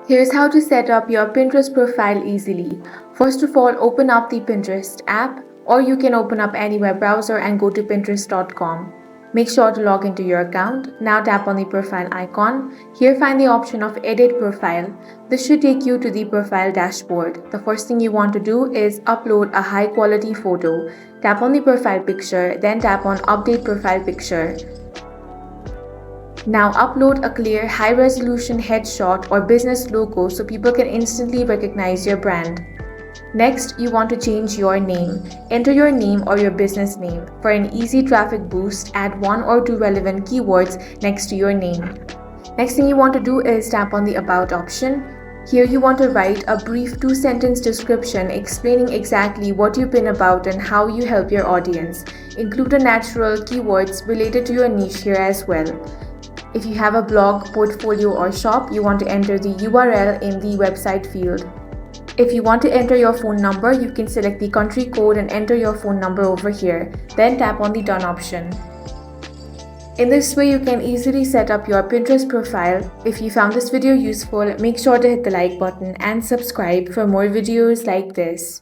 Here's how to set up your Pinterest profile easily. First of all, open up the Pinterest app, or you can open up any web browser and go to pinterest.com. Make sure to log into your account. Now tap on the profile icon. Here find the option of edit profile. This should take you to the profile dashboard. The first thing you want to do is upload a high quality photo. Tap on the profile picture, then tap on update profile picture. Now upload a clear high-resolution headshot or business logo so people can instantly recognize your brand. Next, you want to change your name. Enter your name or your business name. For an easy traffic boost, add 1 or 2 relevant keywords next to your name. Next thing you want to do is tap on the About option. Here you want to write a brief 2-sentence description explaining exactly what you pin about and how you help your audience. Include a natural keywords related to your niche here as well. If you have a blog, portfolio, or shop, you want to enter the URL in the website field. If you want to enter your phone number, you can select the country code and enter your phone number over here. Then tap on the Done option. In this way, you can easily set up your Pinterest profile. If you found this video useful, make sure to hit the like button and subscribe for more videos like this.